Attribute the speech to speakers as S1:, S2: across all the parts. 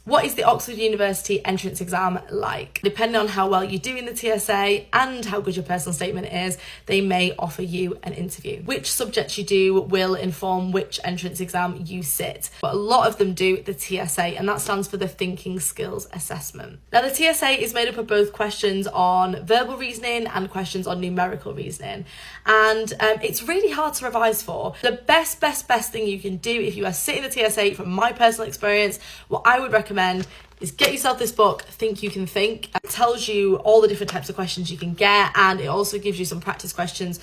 S1: What is the Oxford University entrance exam like? Depending on how well you do in the TSA and how good your personal statement is, they may offer you an interview. Which subjects you do will inform which entrance exam you sit, but a lot of them do the TSA, and that stands for the Thinking Skills Assessment. Now, the TSA is made up of both questions on verbal reasoning and questions on numerical reasoning, and it's really hard to revise for. The best thing you can do if you are sitting the TSA, from my personal experience, what I would recommend is get yourself this book, Think You Can Think. It tells you all the different types of questions you can get, and it also gives you some practice questions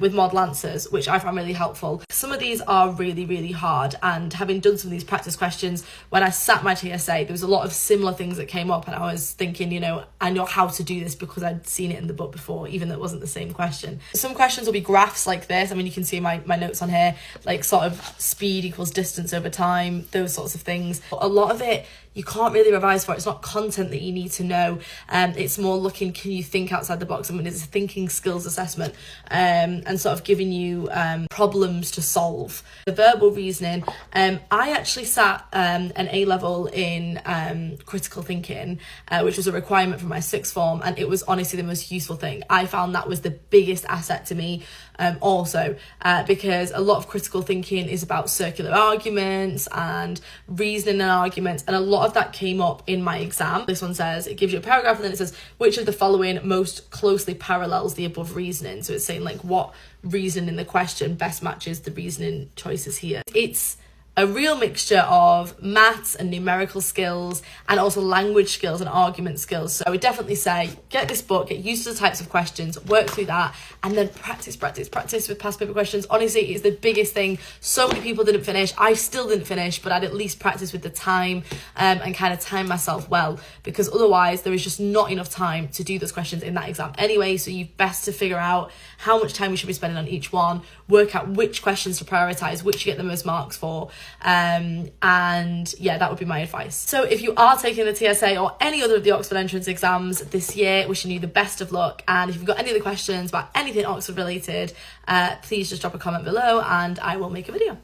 S1: with model answers, which I found really helpful. Some of these are really hard, and having done some of these practice questions, when I sat my TSA, there was a lot of similar things that came up, and I was thinking, you know, I know how to do this because I'd seen it in the book before, even though it wasn't the same question. Some questions will be graphs like this. I mean, you can see my notes on here, like sort of speed equals distance over time, those sorts of things. But a lot of it, you can't really revise for. It's not content that you need to know. It's more looking, can you think outside the box? I mean, it's a thinking skills assessment, and sort of giving you problems to solve. The verbal reasoning, I actually sat an A-level in critical thinking, which was a requirement for my sixth form, and it was honestly the most useful thing. I found that was the biggest asset to me, also, because a lot of critical thinking is about circular arguments and reasoning and arguments, and a lot of that came up in my exam. This one says, it gives you a paragraph and then it says, which of the following most closely parallels the above reasoning? So it's saying like what reason in the question best matches the reasoning choices here. It's a real mixture of maths and numerical skills, and also language skills and argument skills. So I would definitely say, get this book, get used to the types of questions, work through that, and then practice with past paper questions. Honestly, it's the biggest thing. So many people didn't finish. I still didn't finish, but I'd at least practice with the time, and kind of time myself well, because otherwise there is just not enough time to do those questions in that exam anyway. So you've best to figure out how much time you should be spending on each one, work out which questions to prioritize, which you get the most marks for, and yeah, that would be my advice. So if you are taking the TSA or any other of the Oxford entrance exams this year, wishing you the best of luck, and if you've got any other questions about anything Oxford related, please just drop a comment below and I will make a video.